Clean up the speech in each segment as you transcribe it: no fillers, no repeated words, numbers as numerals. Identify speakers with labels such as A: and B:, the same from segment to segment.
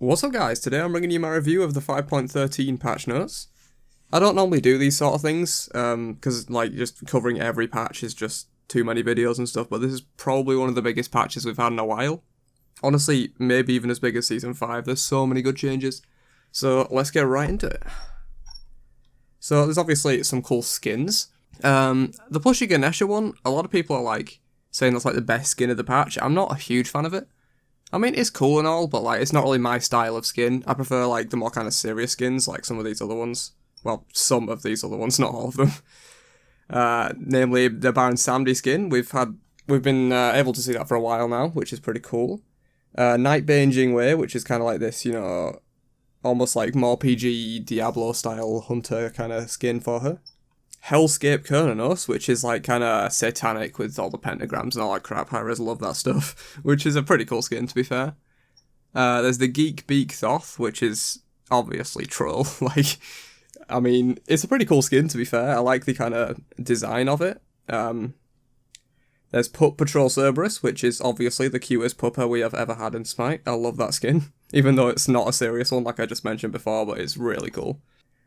A: What's up guys, today I'm bringing you my review of the 5.13 patch notes. I don't normally do these sort of things, because like just covering every patch is just too many videos and stuff, but this is probably one of the biggest patches we've had in a while. Honestly, maybe even as big as Season 5, there's so many good changes. So let's get right into it. So there's obviously some cool skins. The Plushy Ganesha one, a lot of people are like saying that's like the best skin of the patch. I'm not a huge fan of it. I mean, it's cool and all, but like it's not really my style of skin. I prefer like the more kind of serious skins, like some of these other ones. Well, some of these other ones, not all of them. Namely the Baron Samedi skin. We've been able to see that for a while now, which is pretty cool. Nightbane Jingwei, which is kind of like this, almost like more PG Diablo style hunter kind of skin for her. Hellscape Kernanos, which is like kind of satanic with all the pentagrams and all that crap. I always love that stuff, which is a pretty cool skin to be fair. There's the Geek Beak Thoth, which is obviously troll. I mean, it's a pretty cool skin to be fair. I like the kind of design of it. There's Pup Patrol Cerberus, which is obviously the cutest pupper we have ever had in Smite. I love that skin, even though it's not a serious one like I just mentioned before, but it's really cool.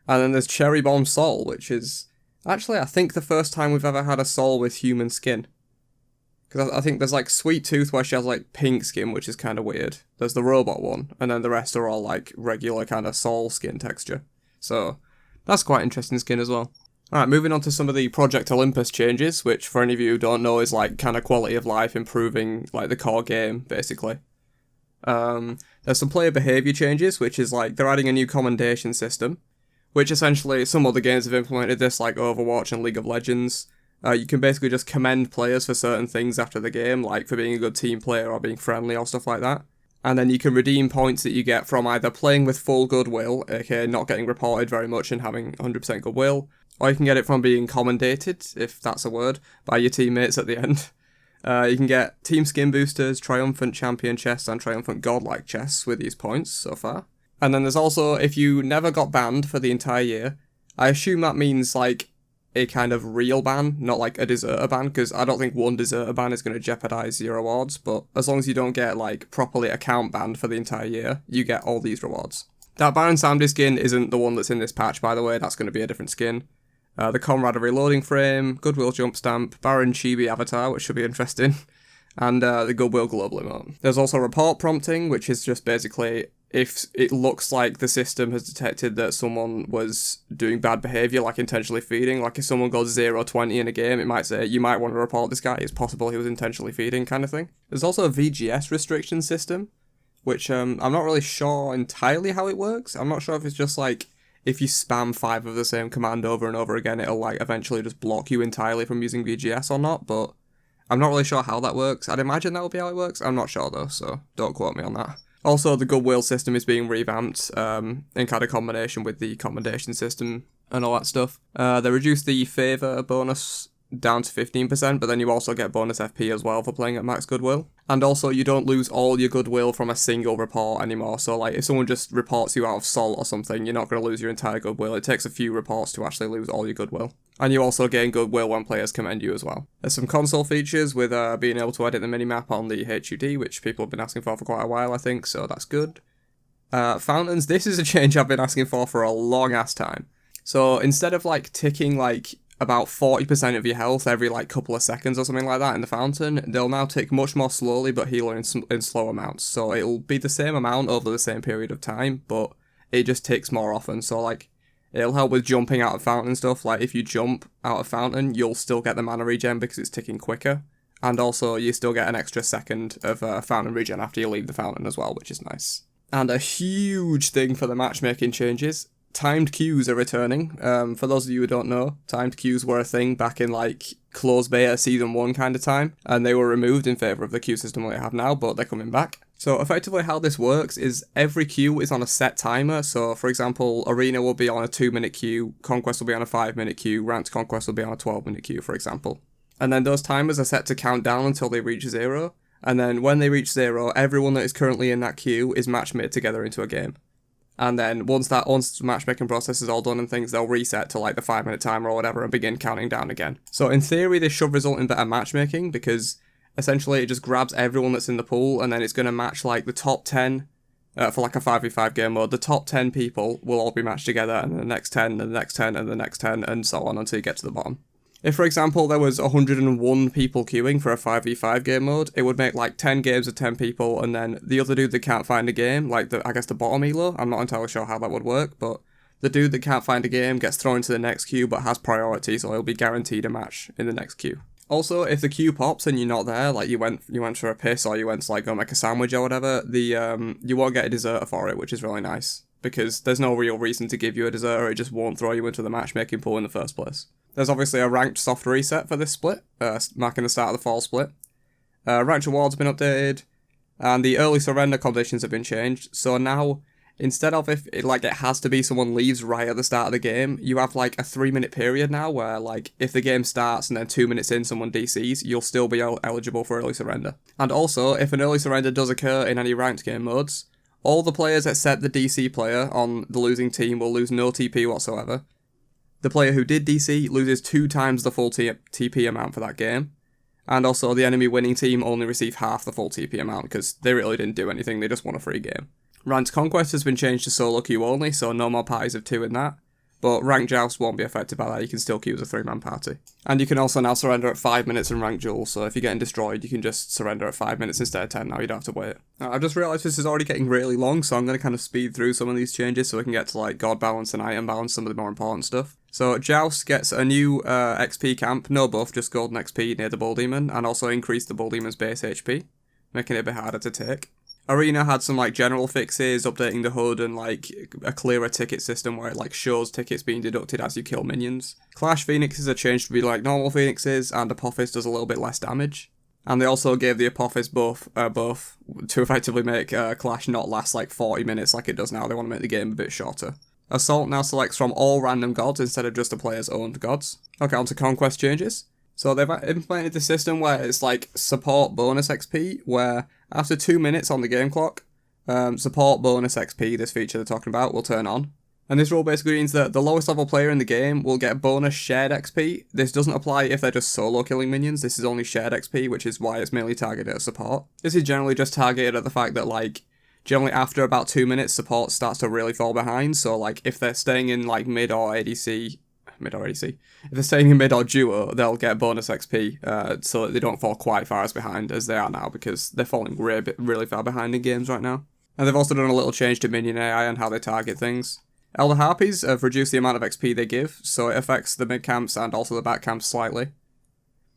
A: And then there's Cherry Bomb Sol, which is actually, I think the first time we've ever had a Sol with human skin. Because I think there's like Sweet Tooth where she has like pink skin, which is kind of weird. There's the robot one, and then the rest are all like regular kind of Sol skin texture. So that's quite interesting skin as well. Alright, moving on to some of the Project Olympus changes, which for any of you who don't know is like kind of quality of life improving like the core game, basically. There's some player behaviour changes, which is like they're adding a new commendation system. Which essentially, some other games have implemented this, like Overwatch and League of Legends. You can basically just commend players for certain things after the game, like for being a good team player or being friendly or stuff like that. And then you can redeem points that you get from either playing with full goodwill, aka not getting reported very much and having 100% goodwill, or you can get it from being commendated, if that's a word, by your teammates at the end. You can get team skin boosters, triumphant champion chests, and triumphant godlike chests with these points so far. And then there's also, if you never got banned for the entire year, I assume that means, like, a kind of real ban, not like a deserter ban, because I don't think one deserter ban is going to jeopardize your rewards, but as long as you don't get, like, properly account banned for the entire year, you get all these rewards. That Baron Samedi skin isn't the one that's in this patch, by the way, that's going to be a different skin. The Camaraderie Loading Frame, Goodwill Jump Stamp, Baron Chibi Avatar, which should be interesting, and the Goodwill Global Emote. There's also report prompting, which is just basically if it looks like the system has detected that someone was doing bad behaviour, like intentionally feeding, like if someone goes 0-20 in a game, it might say, you might want to report this guy, it's possible he was intentionally feeding, kind of thing. There's also a VGS restriction system, which I'm not really sure entirely how it works. I'm not sure if it's just like, if you spam 5 of the same command over and over again, it'll like eventually just block you entirely from using VGS or not, but I'm not really sure how that works. I'd imagine that would be how it works. I'm not sure though, so don't quote me on that. Also, the Goodwill system is being revamped in kind of combination with the commendation system and all that stuff. They reduced the favour bonus down to 15%, but then you also get bonus FP as well for playing at max Goodwill. And also, you don't lose all your Goodwill from a single report anymore, so like if someone just reports you out of Salt or something, you're not going to lose your entire Goodwill. It takes a few reports to actually lose all your Goodwill. And you also gain Goodwill when players commend you as well. There's some console features with being able to edit the minimap on the HUD, which people have been asking for quite a while, I think, so that's good. Fountains, this is a change I've been asking for a long ass time. So instead of like ticking like about 40% of your health every like couple of seconds or something like that in the fountain, they'll now tick much more slowly but heal in slow amounts. So it'll be the same amount over the same period of time, but it just ticks more often. So like, it'll help with jumping out of fountain and stuff. Like if you jump out of fountain, you'll still get the mana regen because it's ticking quicker. And also you still get an extra second of fountain regen after you leave the fountain as well, which is nice. And a huge thing for the matchmaking changes, timed queues are returning. For those of you who don't know, timed queues were a thing back in like closed beta season 1 kind of time, and they were removed in favour of the queue system we have now, but they're coming back. So effectively how this works is every queue is on a set timer. So for example, Arena will be on a 2-minute queue, Conquest will be on a 5-minute queue, Ranked Conquest will be on a 12-minute queue, for example. And then those timers are set to count down until they reach 0. And then when they reach 0, everyone that is currently in that queue is match-made together into a game. And then once the matchmaking process is all done and things, they'll reset to like the 5-minute timer or whatever and begin counting down again. So in theory, this should result in better matchmaking because essentially it just grabs everyone that's in the pool and then it's going to match like the top 10 for like a 5v5 game mode, the top 10 people will all be matched together, and the next 10, and the next 10, and the next 10, and so on until you get to the bottom. If, for example, there was 101 people queuing for a 5v5 game mode, it would make like 10 games of 10 people, and then the other dude that can't find a game, like I guess the bottom elo, I'm not entirely sure how that would work, but the dude that can't find a game gets thrown into the next queue but has priority, so he'll be guaranteed a match in the next queue. Also, if the queue pops and you're not there, like you went for a piss or you went to like go make a sandwich or whatever, you won't get a deserter for it, which is really nice, because there's no real reason to give you a deserter, it just won't throw you into the matchmaking pool in the first place. There's obviously a ranked soft reset for this split, marking the start of the fall split. Ranked rewards have been updated, and the early surrender conditions have been changed, so now, instead of if it has to be someone leaves right at the start of the game, you have like a 3-minute period now where like if the game starts and then 2 minutes in someone DCs, you'll still be eligible for early surrender. And also, if an early surrender does occur in any ranked game modes, all the players except the DC player on the losing team will lose no TP whatsoever. The player who did DC loses 2 times the full TP amount for that game. And also, the enemy winning team only receive half the full TP amount because they really didn't do anything, they just won a free game. Ranked Conquest has been changed to solo queue only, so no more parties of 2 in that. But Ranked Joust won't be affected by that, you can still queue as a 3-man party. And you can also now surrender at 5 minutes in Ranked Duel, so if you're getting destroyed, you can just surrender at 5 minutes instead of 10 now, you don't have to wait. I've just realised this is already getting really long, so I'm going to kind of speed through some of these changes so we can get to like God Balance and Item Balance, some of the more important stuff. So Joust gets a new XP camp, no buff, just golden XP near the Bull Demon, and also increased the Bull Demon's base HP, making it a bit harder to take. Arena had some like general fixes, updating the HUD and like a clearer ticket system where it like shows tickets being deducted as you kill minions. Clash Phoenixes are changed to be like normal Phoenixes, and Apophis does a little bit less damage. And they also gave the Apophis buff to effectively make Clash not last like 40 minutes like it does now. They want to make the game a bit shorter. Assault now selects from all random gods instead of just the player's owned gods. Okay, on to Conquest changes. So they've implemented the system where it's like support bonus XP, where after 2 minutes on the game clock, support bonus XP, this feature they're talking about, will turn on. And this rule basically means that the lowest level player in the game will get bonus shared XP. This doesn't apply if they're just solo killing minions, this is only shared XP, which is why it's mainly targeted at support. This is generally just targeted at the fact that like, generally after about 2 minutes, support starts to really fall behind, so like if they're staying in like mid or ADC, if they're staying in mid or duo, they'll get bonus XP so that they don't fall quite far as behind as they are now, because they're falling really far behind in games right now. And they've also done a little change to minion AI and how they target things. Elder Harpies have reduced the amount of XP they give, so it affects the mid camps and also the back camps slightly.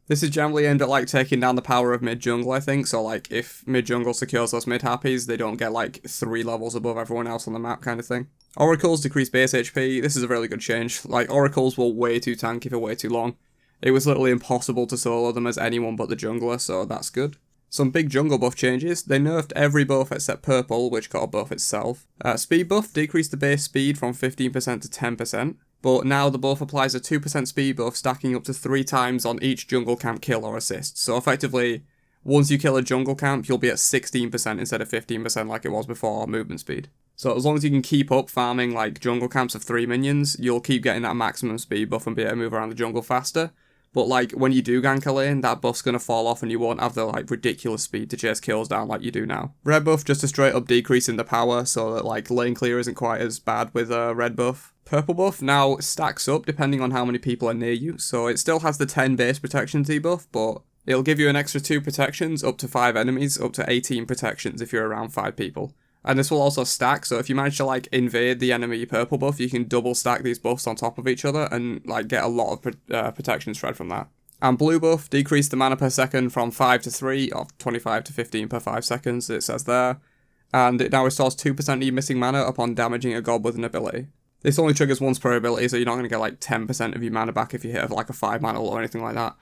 A: This is generally aimed at like taking down the power of mid jungle, I think, so like if mid jungle secures those mid Harpies, they don't get like 3 levels above everyone else on the map kind of thing. Oracles decrease base HP, this is a really good change. Like, Oracles were way too tanky for way too long. It was literally impossible to solo them as anyone but the jungler, so that's good. Some big jungle buff changes. They nerfed every buff except purple, which got a buff itself. Speed buff decreased the base speed from 15% to 10%, but now the buff applies a 2% speed buff, stacking up to 3 times on each jungle camp kill or assist. So effectively, once you kill a jungle camp, you'll be at 16% instead of 15% like it was before movement speed. So as long as you can keep up farming like jungle camps of 3 minions, you'll keep getting that maximum speed buff and be able to move around the jungle faster. But like when you do gank a lane, that buff's going to fall off and you won't have the like ridiculous speed to chase kills down like you do now. Red buff, just a straight up decrease in the power so that like lane clear isn't quite as bad with red buff. Purple buff now stacks up depending on how many people are near you, so it still has the 10 base protection debuff, but it'll give you an extra 2 protections up to 5 enemies, up to 18 protections if you're around 5 people. And this will also stack, so if you manage to like invade the enemy purple buff, you can double stack these buffs on top of each other and like get a lot of protection shred from that. And blue buff decreased the mana per second from 5 to 3, or 25 to 15 per 5 seconds, it says there. And it now restores 2% of your missing mana upon damaging a god with an ability. This only triggers once per ability, so you're not going to get like 10% of your mana back if you hit like a 5 mana or anything like that.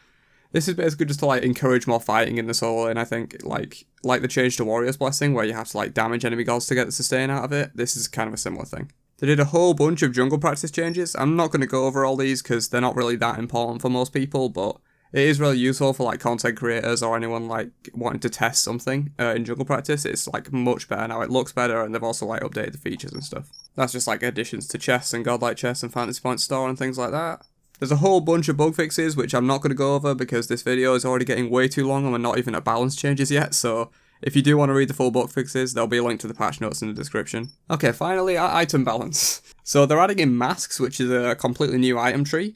A: This is basically just to like encourage more fighting in the solo, and I think like the change to Warrior's Blessing where you have to like damage enemy gods to get the sustain out of it, this is kind of a similar thing. They did a whole bunch of jungle practice changes. I'm not going to go over all these because they're not really that important for most people, but it is really useful for like content creators or anyone like wanting to test something in jungle practice. It's like much better now, it looks better, and they've also like updated the features and stuff. That's just like additions to chests and godlike chests and fantasy point store and things like that. There's a whole bunch of bug fixes which I'm not going to go over because this video is already getting way too long and we're not even at balance changes yet, so If you do want to read the full bug fixes, there'll be a link to the patch notes in the description. Okay, finally, item balance. So they're adding in masks, which is a completely new item tree.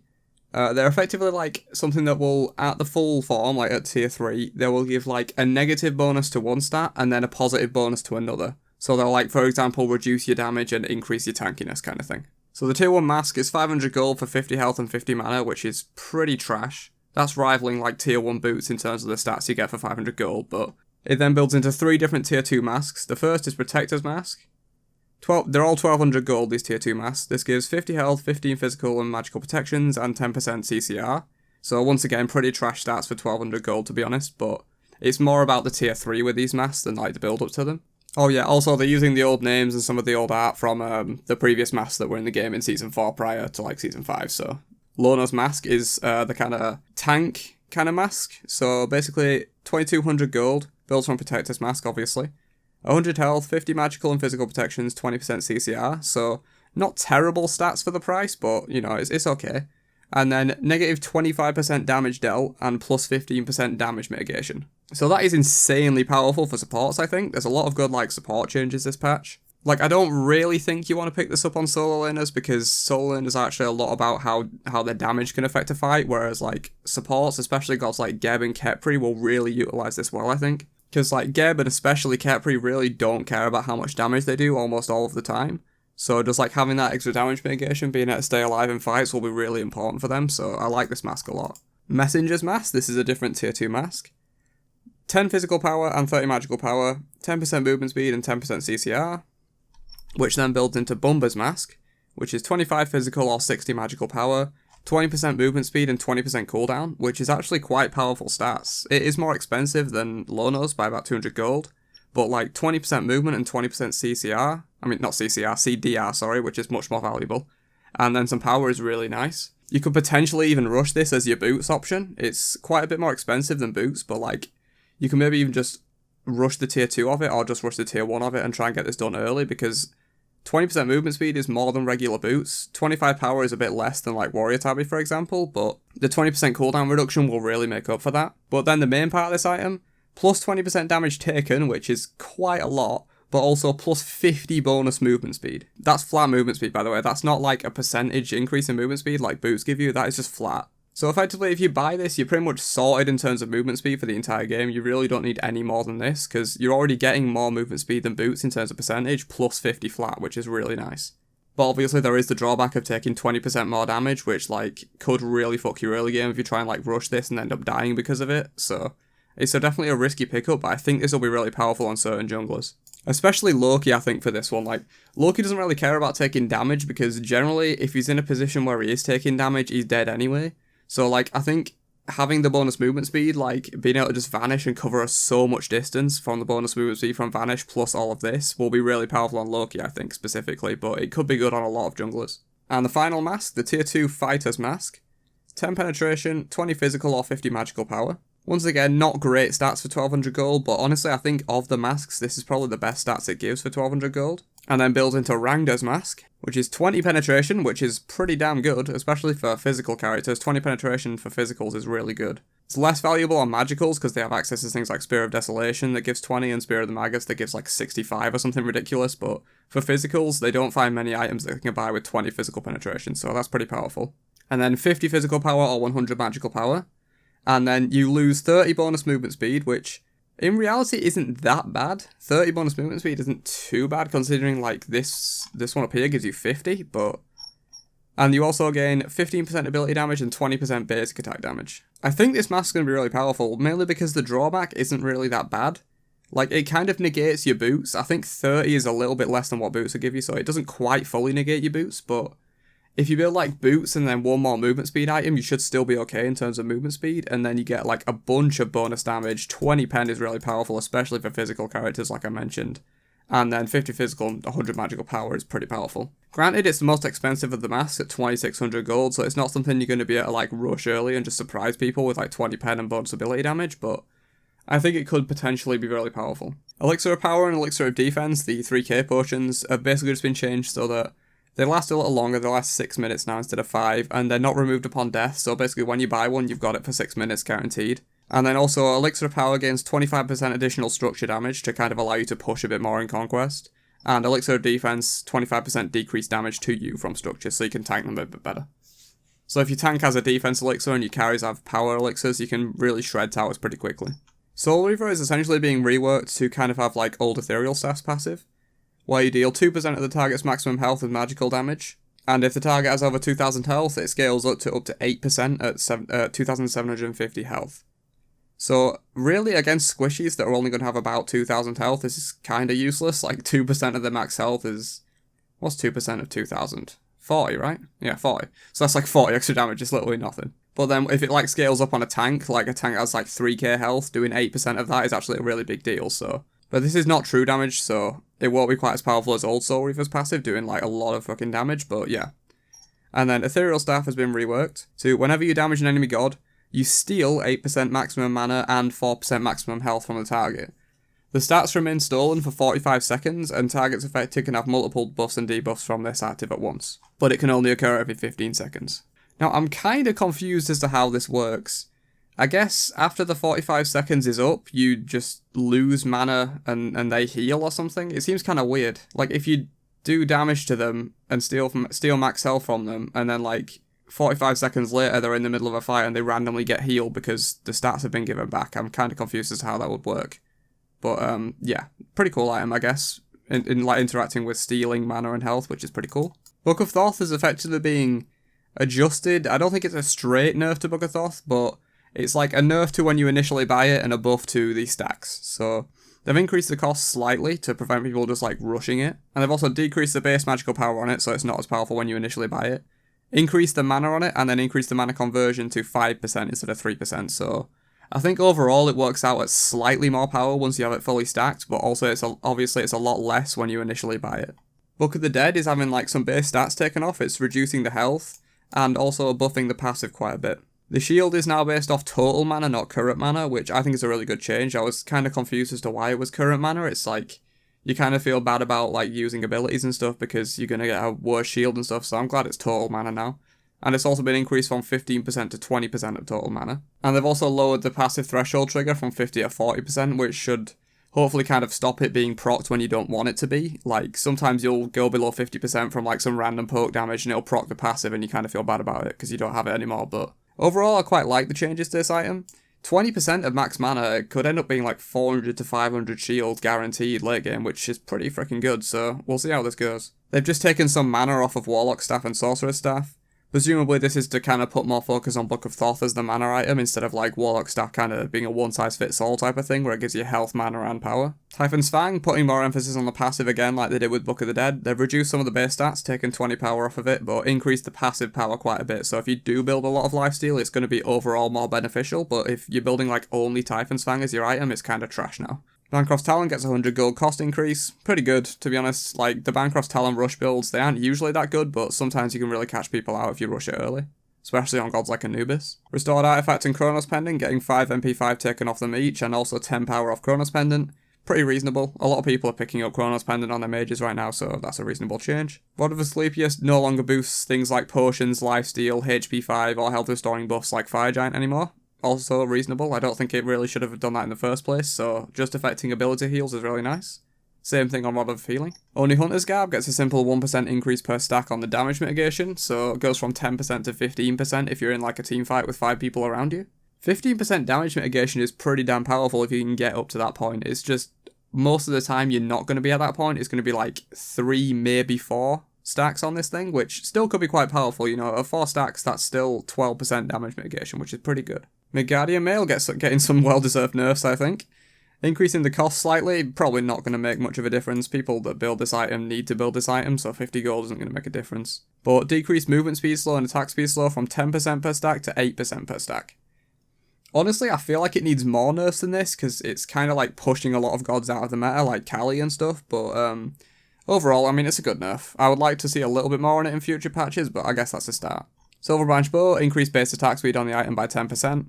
A: They're effectively like something that will, at the full form, like at tier 3, they will give like a negative bonus to one stat and then a positive bonus to another. So they'll like, for example, reduce your damage and increase your tankiness kind of thing. So the tier 1 mask is 500 gold for 50 health and 50 mana, which is pretty trash. That's rivaling like tier 1 boots in terms of the stats you get for 500 gold, but it then builds into 3 different tier 2 masks. The first is Protector's Mask. They're all 1200 gold, these tier 2 masks. This gives 50 health, 15 physical and magical protections, and 10% CCR. So once again, pretty trash stats for 1200 gold to be honest, but it's more about the tier 3 with these masks than like the build up to them. Oh yeah, also they're using the old names and some of the old art from the previous masks that were in the game in Season 4 prior to like Season 5, so. Lono's mask is the kind of tank kind of mask. So basically 2200 gold, builds from Protector's Mask obviously. 100 health, 50 magical and physical protections, 20% CCR, so not terrible stats for the price, but, you know, it's okay. And then negative 25% damage dealt and plus 15% damage mitigation. So that is insanely powerful for supports, I think. There's a lot of good, like, support changes this patch. Like, I don't really think you want to pick this up on solo laners, because solo laners are actually a lot about how their damage can affect a fight, whereas, like, supports, especially gods like Geb and Khepri, will really utilize this well, I think. Because, like, Geb and especially Khepri really don't care about how much damage they do almost all of the time. So just, like, having that extra damage mitigation, being able to stay alive in fights will be really important for them, so I like this mask a lot. Messenger's Mask, this is a different tier 2 mask. 10 physical power and 30 magical power, 10% movement speed and 10% CCR, which then builds into Bumba's Mask, which is 25 physical or 60 magical power, 20% movement speed and 20% cooldown, which is actually quite powerful stats. It is more expensive than Lono's by about 200 gold, but like 20% movement and 20% CCR, I mean not CCR, CDR, sorry, which is much more valuable. And then some power is really nice. You could potentially even rush this as your boots option. It's quite a bit more expensive than boots, but like, you can maybe even just rush the tier 2 of it, or just rush the tier 1 of it and try and get this done early, because 20% movement speed is more than regular boots. 25 power is a bit less than like Warrior Tabby, for example, but the 20% cooldown reduction will really make up for that. But then the main part of this item, plus 20% damage taken, which is quite a lot, but also plus 50 bonus movement speed. That's flat movement speed, by the way. That's not like a percentage increase in movement speed like boots give you. That is just flat. So effectively, if you buy this, you're pretty much sorted in terms of movement speed for the entire game. You really don't need any more than this, because you're already getting more movement speed than boots in terms of percentage, plus 50 flat, which is really nice. But obviously there is the drawback of taking 20% more damage, which like could really fuck your early game if you try and like rush this and end up dying because of it. So it's definitely a risky pickup, but I think this will be really powerful on certain junglers. Especially Loki, I think, for this one. Like, Loki doesn't really care about taking damage, because generally, if he's in a position where he is taking damage, he's dead anyway. So, like, I think having the bonus movement speed, like, being able to just vanish and cover us so much distance from the bonus movement speed from vanish plus all of this will be really powerful on Loki, I think, specifically, but it could be good on a lot of junglers. And the final mask, the tier 2 Fighter's Mask. 10 penetration, 20 physical or 50 magical power. Once again, not great stats for 1200 gold, but honestly I think of the masks, this is probably the best stats it gives for 1200 gold. And then builds into Rangda's Mask, which is 20 penetration, which is pretty damn good, especially for physical characters. 20 penetration for physicals is really good. It's less valuable on magicals, because they have access to things like Spear of Desolation that gives 20, and Spear of the Magus that gives like 65 or something ridiculous, but for physicals, they don't find many items that they can buy with 20 physical penetration, so that's pretty powerful. And then 50 physical power or 100 magical power. And then you lose 30 bonus movement speed, which in reality isn't that bad. 30 bonus movement speed isn't too bad, considering like this one up here gives you 50, but... And you also gain 15% ability damage and 20% basic attack damage. I think this mask is going to be really powerful, mainly because the drawback isn't really that bad. Like, it kind of negates your boots. I think 30 is a little bit less than what boots will give you, so it doesn't quite fully negate your boots, but... If you build like boots and then one more movement speed item, you should still be okay in terms of movement speed, and then you get like a bunch of bonus damage. 20 pen is really powerful, especially for physical characters like I mentioned. And then 50 physical and 100 magical power is pretty powerful. Granted, it's the most expensive of the masks at 2600 gold, so it's not something you're going to be able to like rush early and just surprise people with like 20 pen and bonus ability damage, but I think it could potentially be really powerful. Elixir of Power and Elixir of Defense, the 3k potions, have basically just been changed so that they last a little longer. They last 6 minutes now instead of 5, and they're not removed upon death, so basically when you buy one, you've got it for 6 minutes guaranteed. And then also, Elixir of Power gains 25% additional structure damage to kind of allow you to push a bit more in Conquest. And Elixir of Defense, 25% decreased damage to you from structure, so you can tank them a bit better. So if your tank has a defense elixir and your carries have power elixirs, you can really shred towers pretty quickly. Soul Reaver is essentially being reworked to kind of have like old Ethereal Staff's passive, where you deal 2% of the target's maximum health with magical damage, and if the target has over 2000 health, it scales up to 8% at 2750 health. So really, against squishies that are only going to have about 2000 health, this is kind of useless. Like 2% of the max health is... what's 2% of 2000? 40, right? Yeah, 40. So that's like 40 extra damage, it's literally nothing. But then if it like scales up on a tank, like a tank that has like 3k health, doing 8% of that is actually a really big deal, so... But this is not true damage, so it won't be quite as powerful as old Soul Reaver's passive, doing like a lot of fucking damage, but yeah. And then Ethereal Staff has been reworked to whenever you damage an enemy god, you steal 8% maximum mana and 4% maximum health from the target. The stats remain stolen for 45 seconds, and targets affected can have multiple buffs and debuffs from this active at once, but it can only occur every 15 seconds. Now, I'm kinda confused as to how this works. I guess after the 45 seconds is up, you just lose mana and they heal or something? It seems kinda weird. Like, if you do damage to them and steal max health from them, and then like 45 seconds later they're in the middle of a fight and they randomly get healed because the stats have been given back, I'm kinda confused as to how that would work. But yeah, pretty cool item, I guess, in like interacting with stealing mana and health, which is pretty cool. Book of Thoth is effectively being adjusted. I don't think it's a straight nerf to Book of Thoth, but it's like a nerf to when you initially buy it and a buff to the stacks. So they've increased the cost slightly to prevent people just like rushing it, and they've also decreased the base magical power on it, so it's not as powerful when you initially buy it. Increased the mana on it, and then increased the mana conversion to 5% instead of 3%, so I think overall it works out at slightly more power once you have it fully stacked, but also obviously it's a lot less when you initially buy it. Book of the Dead is having like some base stats taken off, it's reducing the health, and also buffing the passive quite a bit. The shield is now based off total mana, not current mana, which I think is a really good change. I was kind of confused as to why it was current mana. It's like, you kind of feel bad about like using abilities and stuff because you're going to get a worse shield and stuff, so I'm glad it's total mana now. And it's also been increased from 15% to 20% of total mana. And they've also lowered the passive threshold trigger from 50 to 40%, which should hopefully kind of stop it being procced when you don't want it to be. Like, sometimes you'll go below 50% from like some random poke damage and it'll proc the passive and you kind of feel bad about it because you don't have it anymore, but overall I quite like the changes to this item. 20% of max mana could end up being like 400 to 500 shield guaranteed late game, which is pretty freaking good, so we'll see how this goes. They've just taken some mana off of Warlock Staff and Sorcerer Staff. Presumably this is to kind of put more focus on Book of Thoth as the mana item instead of like Warlock Staff kind of being a one-size-fits-all type of thing where it gives you health, mana and power. Typhon's Fang, putting more emphasis on the passive again like they did with Book of the Dead. They've reduced some of the base stats, taken 20 power off of it, but increased the passive power quite a bit, so if you do build a lot of lifesteal it's going to be overall more beneficial, but if you're building like only Typhon's Fang as your item, it's kind of trash now. Bancroft's Talon gets 100 gold cost increase. Pretty good, to be honest. Like, the Bancroft's Talon rush builds, they aren't usually that good, but sometimes you can really catch people out if you rush it early. Especially on gods like Anubis. Restored Artifact and Chronos Pendant, getting 5 MP5 taken off them each, and also 10 power off Chronos Pendant. Pretty reasonable. A lot of people are picking up Chronos Pendant on their mages right now, so that's a reasonable change. Rod of Asclepius no longer boosts things like potions, lifesteal, HP5, or health restoring buffs like Fire Giant anymore. Also reasonable. I don't think it really should have done that in the first place, so just affecting ability heals is really nice. Same thing on Rod of Healing. Only Hunter's Garb gets a simple 1% increase per stack on the damage mitigation, so it goes from 10% to 15% if you're in like a team fight with 5 people around you. 15% damage mitigation is pretty damn powerful if you can get up to that point. It's just, most of the time you're not going to be at that point. It's going to be like 3, maybe 4 stacks on this thing, which still could be quite powerful. You know, at 4 stacks, that's still 12% damage mitigation, which is pretty good. Midgardian Mail getting some well-deserved nerfs, I think. Increasing the cost slightly, probably not going to make much of a difference. People that build this item need to build this item, so 50 gold isn't going to make a difference. But decreased movement speed slow and attack speed slow from 10% per stack to 8% per stack. Honestly, I feel like it needs more nerfs than this, because it's kind of like pushing a lot of gods out of the meta, like Kali and stuff, but overall, I mean, it's a good nerf. I would like to see a little bit more on it in future patches, but I guess that's a start. Silver Branch Bow, increased base attack speed on the item by 10%.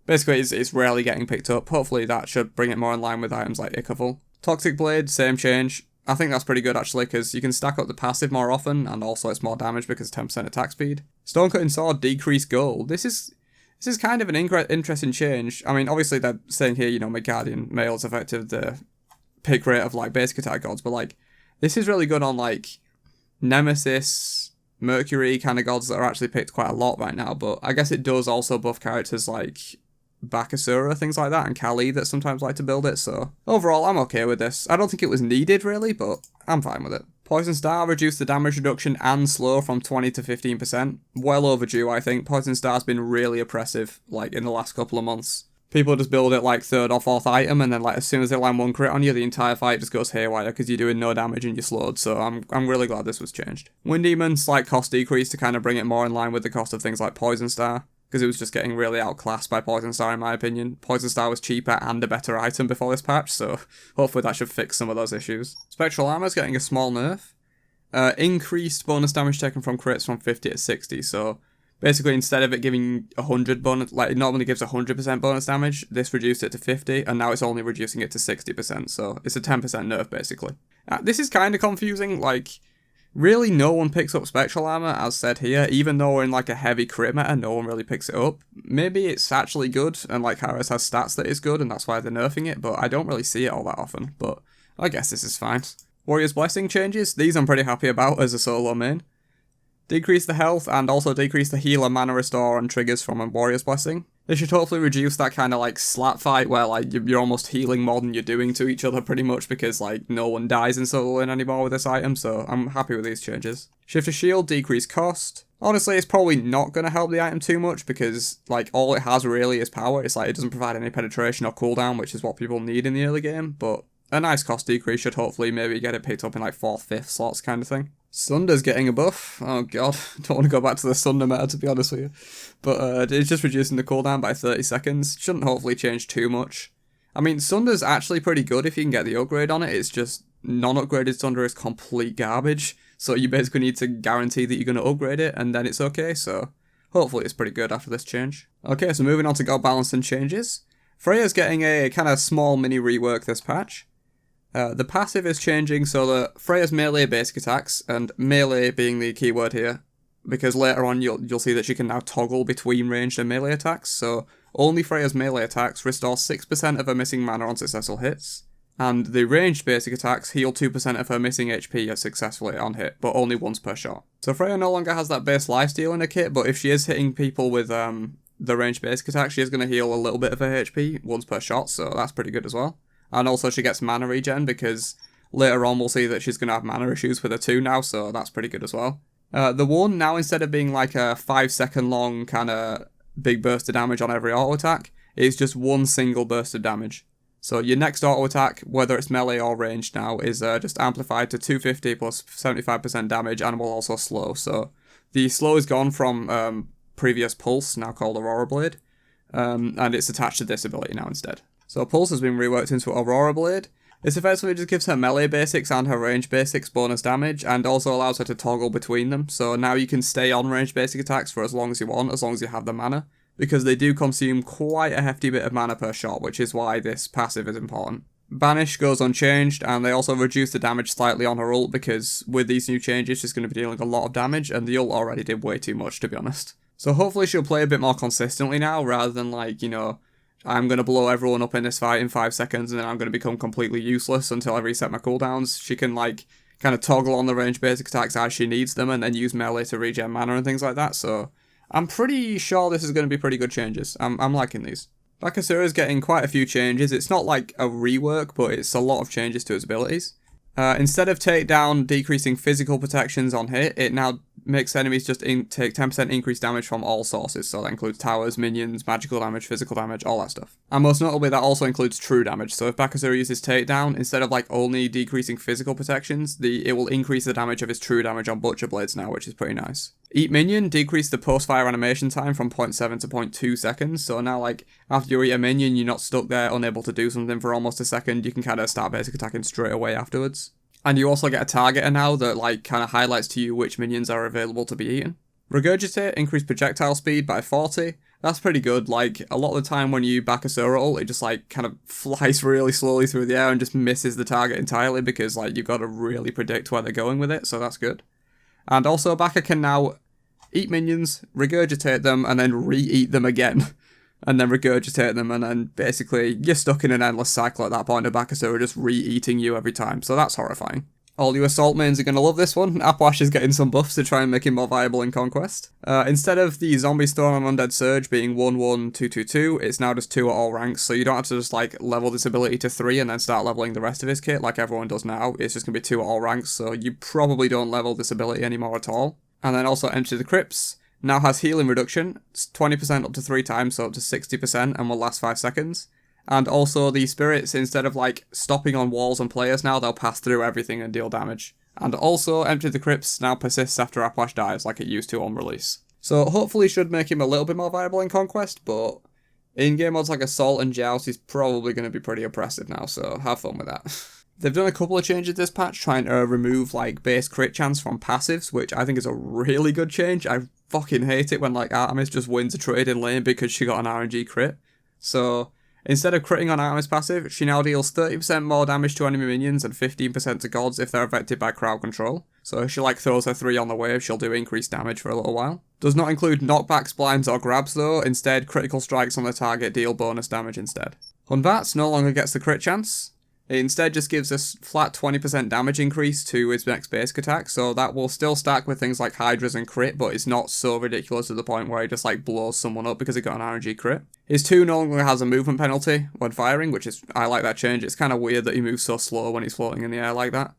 A: Basically, it's rarely getting picked up. Hopefully that should bring it more in line with items like Ichavul. Toxic Blade, same change. I think that's pretty good actually, because you can stack up the passive more often, and also it's more damage because 10% attack speed. Stonecutting Sword, decreased gold. This is This is kind of an interesting change. I mean, obviously they're saying here, you know, Midgardian males affected the pick rate of like basic attack gods, but like this is really good on like Nemesis, Mercury kind of gods that are actually picked quite a lot right now. But I guess it does also buff characters like Bakasura, things like that, and Kali that sometimes like to build it. So overall, I'm okay with this. I don't think it was needed really, but I'm fine with it. Poison Star reduced the damage reduction and slow from 20 to 15%. Well overdue, I think. Poison Star's been really oppressive, like, in the last couple of months. People just build it, like, 3rd or 4th item, and then, like, as soon as they land 1 crit on you, the entire fight just goes haywire because you're doing no damage and you're slowed, so I'm really glad this was changed. Wind Demon, slight cost decrease to kind of bring it more in line with the cost of things like Poison Star, because it was just getting really outclassed by Poison Star in my opinion. Poison Star was cheaper and a better item before this patch, so hopefully that should fix some of those issues. Spectral Armor's getting a small nerf. Increased bonus damage taken from crits from 50 to 60, so basically instead of it giving 100 bonus, like it normally gives 100% bonus damage, this reduced it to 50, and now it's only reducing it to 60%, so it's a 10% nerf basically. This is kind of confusing, like, really no one picks up Spectral Armor, as said here, even though we're in like a heavy crit meta, no one really picks it up. Maybe it's actually good, and like Harris has stats that is good, and that's why they're nerfing it, but I don't really see it all that often, but I guess this is fine. Warrior's Blessing changes, these I'm pretty happy about as a solo main. Decrease the health and also decrease the healer mana restore and triggers from a Warrior's Blessing. This should hopefully reduce that kind of like slap fight where like you're almost healing more than you're doing to each other pretty much because like no one dies in solo lane anymore with this item, so I'm happy with these changes. Shift to shield, decrease cost. Honestly, it's probably not going to help the item too much because like all it has really is power. It's like it doesn't provide any penetration or cooldown, which is what people need in the early game, but a nice cost decrease should hopefully maybe get it picked up in like 4th, 5th slots kind of thing. Sunder's getting a buff. Oh god, don't want to go back to the Sunder meta to be honest with you. But it's just reducing the cooldown by 30 seconds. Shouldn't hopefully change too much. I mean, Sunder's actually pretty good if you can get the upgrade on it. It's just non-upgraded Sunder is complete garbage. So you basically need to guarantee that you're going to upgrade it and then it's okay. So hopefully it's pretty good after this change. Okay, so moving on to God Balance and changes. Freya's getting a kind of small mini rework this patch. The passive is changing so that Freya's melee basic attacks, and melee being the keyword here, because later on you'll see that she can now toggle between ranged and melee attacks, so only Freya's melee attacks restore 6% of her missing mana on successful hits, and the ranged basic attacks heal 2% of her missing HP successfully on hit, but only once per shot. So Freya no longer has that base lifesteal in her kit, but if she is hitting people with the ranged basic attack, she is going to heal a little bit of her HP once per shot, so that's pretty good as well. And also she gets mana regen because later on we'll see that she's going to have mana issues with her too now, so that's pretty good as well. The one, now instead of being like a 5-second long kind of big burst of damage on every auto attack, is just one single burst of damage. So your next auto attack, whether it's melee or ranged now, is just amplified to 250 plus 75% damage and will also slow. So the slow is gone from previous Pulse, now called Aurora Blade, and it's attached to this ability now instead. So Pulse has been reworked into Aurora Blade. This effectively just gives her melee basics and her range basics bonus damage, and also allows her to toggle between them. So now you can stay on range basic attacks for as long as you want, as long as you have the mana, because they do consume quite a hefty bit of mana per shot, which is why this passive is important. Banish goes unchanged, and they also reduce the damage slightly on her ult, because with these new changes she's going to be dealing a lot of damage, and the ult already did way too much, to be honest. So hopefully she'll play a bit more consistently now, rather than like, you know, I'm going to blow everyone up in this fight in 5 seconds and then I'm going to become completely useless until I reset my cooldowns. She can like kind of toggle on the range basic attacks as she needs them and then use melee to regen mana and things like that. So I'm pretty sure this is going to be pretty good changes. I'm liking these. Bakasura is getting quite a few changes. It's not like a rework, but it's a lot of changes to its abilities. Instead of takedown decreasing physical protections on hit, it now makes enemies just take 10% increased damage from all sources, so that includes towers, minions, magical damage, physical damage, all that stuff. And most notably, that also includes true damage, so if Bakasura uses takedown, instead of like only decreasing physical protections, it will increase the damage of his true damage on Butcher Blades now, which is pretty nice. Eat Minion decreased the post-fire animation time from 0.7 to 0.2 seconds, so now like, after you eat a minion, you're not stuck there unable to do something for almost a second, you can kind of start basic attacking straight away afterwards. And you also get a targeter now that like kind of highlights to you which minions are available to be eaten. Regurgitate increased projectile speed by 40. That's pretty good. Like a lot of the time when you Bakasura ult, it just like kind of flies really slowly through the air and just misses the target entirely because like you've got to really predict where they're going with it, so that's good. And also Baka can now eat minions, regurgitate them, and then re-eat them again. And then regurgitate them, and then basically you're stuck in an endless cycle at that point of Bakasura just re-eating you every time, so that's horrifying. All you Assault mains are going to love this one. Apwash is getting some buffs to try and make him more viable in Conquest. Instead of the Zombie Storm and Undead Surge being 1-1, 2-2-2, it's now just 2 at all ranks, so you don't have to just like level this ability to 3 and then start leveling the rest of his kit like everyone does now. It's just going to be 2 at all ranks, so you probably don't level this ability anymore at all. And then also Entry the Crypts now has healing reduction, it's 20% up to 3 times, so up to 60%, and will last 5 seconds. And also the spirits, instead of like stopping on walls and players now, they'll pass through everything and deal damage. And also Empty the Crypts now persists after Apwash dies like it used to on release. So hopefully should make him a little bit more viable in Conquest, but in game modes like Assault and Joust he's probably going to be pretty oppressive now, so have fun with that. They've done a couple of changes this patch, trying to remove like base crit chance from passives, which I think is a really good change. I fucking hate it when like Artemis just wins a trade in lane because she got an RNG crit. So instead of critting on Artemis passive, she now deals 30% more damage to enemy minions and 15% to gods if they're affected by crowd control. So if she like throws her 3 on the wave, she'll do increased damage for a little while. Does not include knockbacks, blinds or grabs though, instead critical strikes on the target deal bonus damage instead. Hunvats no longer gets the crit chance. It instead just gives us flat 20% damage increase to his next basic attack, so that will still stack with things like Hydras and crit, but it's not so ridiculous to the point where he just like blows someone up because he got an RNG crit. His 2 no longer has a movement penalty when firing, which is, I like that change. It's kind of weird that he moves so slow when he's floating in the air like that.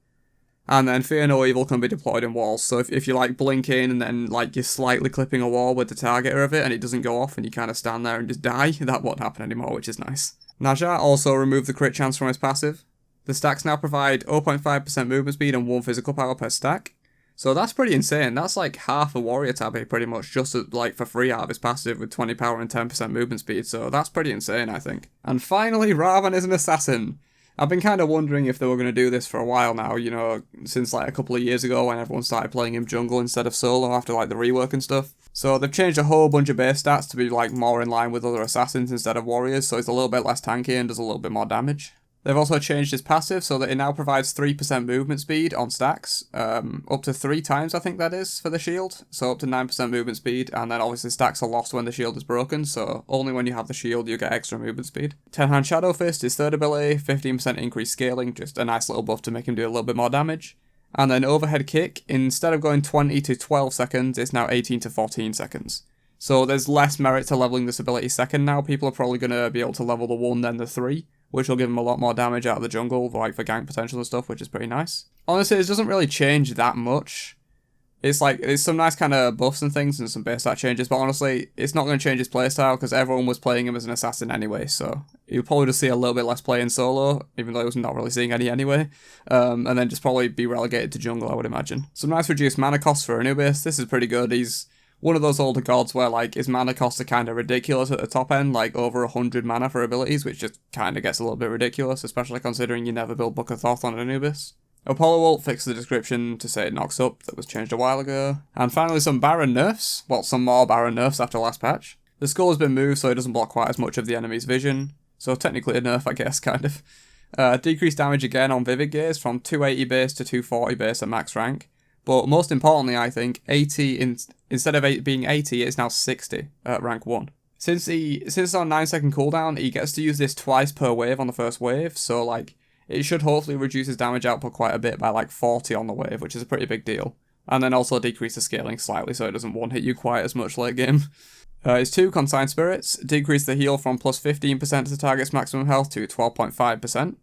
A: And then Fear No Evil can be deployed in walls, so if you like blink in and then like you're slightly clipping a wall with the targeter of it and it doesn't go off and you kind of stand there and just die, that won't happen anymore, which is nice. Najah also removed the crit chance from his passive. The stacks now provide 0.5% movement speed and 1 physical power per stack. So that's pretty insane. That's like half a warrior tabby pretty much, just like for free out of his passive with 20 power and 10% movement speed. So that's pretty insane, I think. And finally, Ravan is an assassin. I've been kind of wondering if they were going to do this for a while now, you know, since like a couple of years ago when everyone started playing him jungle instead of solo after like the rework and stuff. So they've changed a whole bunch of base stats to be like more in line with other assassins instead of warriors, so it's a little bit less tanky and does a little bit more damage. They've also changed his passive so that it now provides 3% movement speed on stacks, up to 3 times I think that is for the shield, so up to 9% movement speed, and then obviously stacks are lost when the shield is broken, so only when you have the shield you get extra movement speed. 10-hand Shadow Fist, his third ability, 15% increased scaling, just a nice little buff to make him do a little bit more damage. And then Overhead Kick, instead of going 20 to 12 seconds, it's now 18 to 14 seconds. So there's less merit to leveling this ability second now. People are probably going to be able to level the 1 then the 3, which will give him a lot more damage out of the jungle, like for gank potential and stuff, which is pretty nice. Honestly, it doesn't really change that much. It's like, it's some nice kind of buffs and things and some base stat changes, but honestly, it's not going to change his playstyle because everyone was playing him as an assassin anyway, so you'll probably just see a little bit less play in solo, even though I was not really seeing any anyway, and then just probably be relegated to jungle, I would imagine. Some nice reduced mana costs for Anubis. This is pretty good. He's one of those older gods where like his mana costs are kind of ridiculous at the top end, like over 100 mana for abilities, which just kind of gets a little bit ridiculous, especially considering you never build Book of Thoth on Anubis. Apollo Ult fixed the description to say it knocks up, that was changed a while ago. And finally some Baron nerfs, well some more Baron nerfs after last patch. The skull has been moved so it doesn't block quite as much of the enemy's vision, so technically a nerf I guess, kind of. Decreased damage again on Vivid Gaze from 280 base to 240 base at max rank. But most importantly, I think, 80 instead of being 80, it's now 60 at rank 1. Since it's on 9-second cooldown, he gets to use this twice per wave on the first wave, so like it should hopefully reduce his damage output quite a bit by like 40 on the wave, which is a pretty big deal. And then also decrease the scaling slightly so it doesn't one-hit you quite as much late game. His 2 Consigned Spirits decrease the heal from plus 15% to the target's maximum health to 12.5%.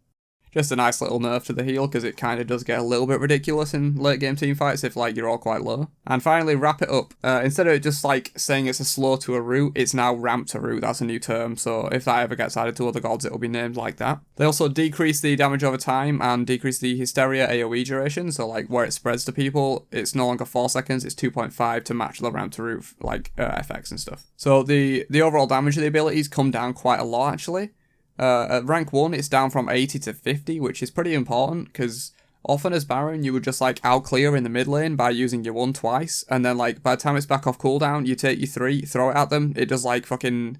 A: Just a nice little nerf to the heal, because it kind of does get a little bit ridiculous in late game team fights if like you're all quite low. And finally, Wrap It Up. Instead of just like saying it's a slow to a root, it's now ramp to root. That's a new term, so if that ever gets added to other gods, it'll be named like that. They also decrease the damage over time and decrease the Hysteria AoE duration, so like where it spreads to people, it's no longer 4 seconds, it's 2.5 to match the ramp to root like FX and stuff. So the overall damage of the abilities come down quite a lot actually. At rank 1, it's down from 80 to 50, which is pretty important, because often as Baron, you would just like out-clear in the mid lane by using your 1 twice, and then like by the time it's back off cooldown, you take your 3, throw it at them, it does like fucking...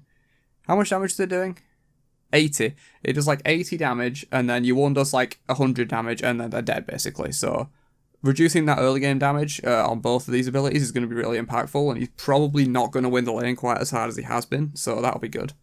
A: How much damage is it doing? 80. It does like 80 damage, and then your 1 does like 100 damage, and then they're dead basically, so... reducing that early game damage on both of these abilities is going to be really impactful, and he's probably not going to win the lane quite as hard as he has been, so that'll be good.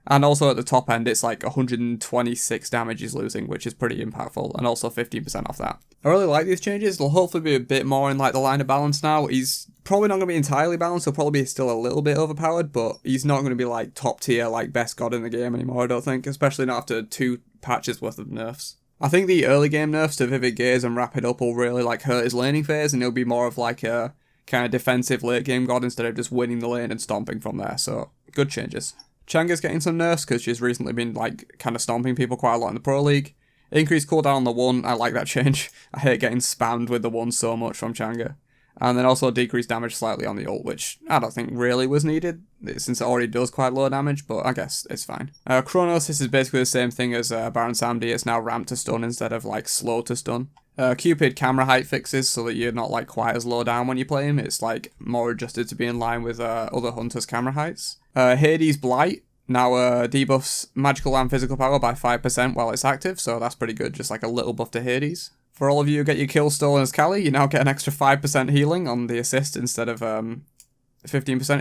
A: And also at the top end, it's like 126 damage he's losing, which is pretty impactful, and also 15% off that. I really like these changes. They'll hopefully be a bit more in like the line of balance now. He's probably not going to be entirely balanced. He'll probably be still a little bit overpowered, but he's not going to be like top tier, like best god in the game anymore, I don't think, especially not after 2 patches worth of nerfs. I think the early game nerfs to Vivid Gaze and Wrap It Up will really like hurt his laning phase, and he'll be more of like a kind of defensive late game god instead of just winning the lane and stomping from there, so good changes. Changa's getting some nerfs because she's recently been like kind of stomping people quite a lot in the Pro League. Increased cooldown on the 1, I like that change. I hate getting spammed with the 1 so much from Changa. And then also decreased damage slightly on the ult, which I don't think really was needed, since it already does quite low damage, but I guess it's fine. Chronosis is basically the same thing as Baron Samedi. It's now ramped to stun instead of like slow to stun. Cupid camera height fixes so that you're not like quite as low down when you play him. It's like more adjusted to be in line with other hunters' camera heights. Hades Blight now debuffs magical and physical power by 5% while it's active, so that's pretty good, just like a little buff to Hades. For all of you who get your kills stolen as Kali, you now get an extra 5% healing on the assist instead of 15%,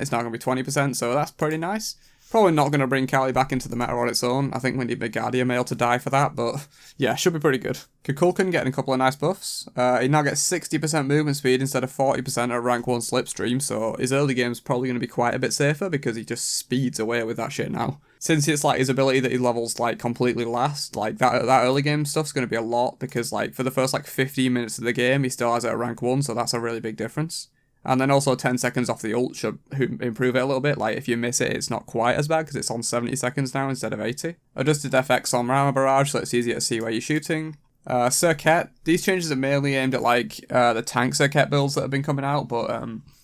A: it's now going to be 20%, so that's pretty nice. Probably not going to bring Kali back into the meta on its own. I think we need Megadia Male to die for that, but yeah, should be pretty good. Kukulkan getting a couple of nice buffs. He now gets 60% movement speed instead of 40% at rank 1 slipstream, so his early game's probably going to be quite a bit safer because he just speeds away with that shit now. Since it's like his ability that he levels like completely last, like that early game stuff's going to be a lot because like for the first like 15 minutes of the game, he still has it at rank 1, so that's a really big difference. And then also 10 seconds off the ult should improve it a little bit. Like, if you miss it, it's not quite as bad because it's on 70 seconds now instead of 80. Adjusted FX on Rama Barrage so it's easier to see where you're shooting. Circuit. These changes are mainly aimed at, like, the tank Circuit builds that have been coming out, but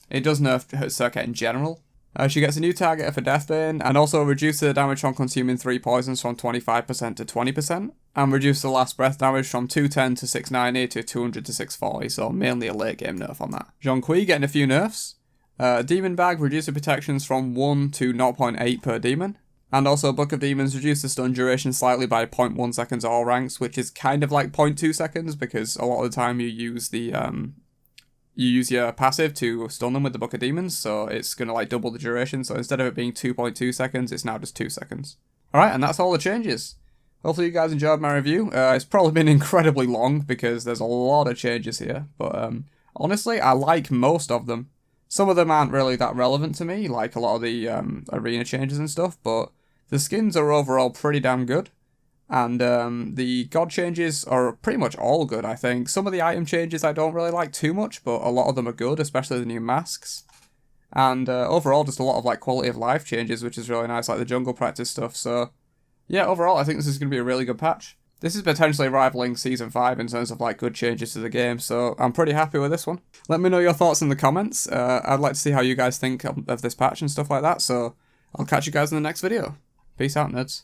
A: it does nerf Circuit in general. She gets a new target for Deathbane, and also reduce the damage from consuming 3 poisons from 25% to 20%, and reduce the last breath damage from 210 to 690 to 200 to 640, so mainly a late game nerf on that. Zhonghui getting a few nerfs. Demon Bag reduce the protections from 1 to 0.8 per demon, and also Book of Demons reduce the stun duration slightly by 0.1 seconds at all ranks, which is kind of like 0.2 seconds, because a lot of the time you use the you use your passive to stun them with the Book of Demons, so it's going to like double the duration, so instead of it being 2.2 seconds, it's now just 2 seconds. Alright, and that's all the changes. Hopefully you guys enjoyed my review. It's probably been incredibly long because there's a lot of changes here, but honestly, I like most of them. Some of them aren't really that relevant to me, like a lot of the arena changes and stuff, but the skins are overall pretty damn good. And the god changes are pretty much all good, I think. Some of the item changes I don't really like too much, but a lot of them are good, especially the new masks. And overall, just a lot of like quality of life changes, which is really nice, like the jungle practice stuff. So yeah, overall, I think this is going to be a really good patch. This is potentially rivaling Season 5 in terms of like good changes to the game, so I'm pretty happy with this one. Let me know your thoughts in the comments. I'd like to see how you guys think of this patch and stuff like that, so I'll catch you guys in the next video. Peace out, nerds.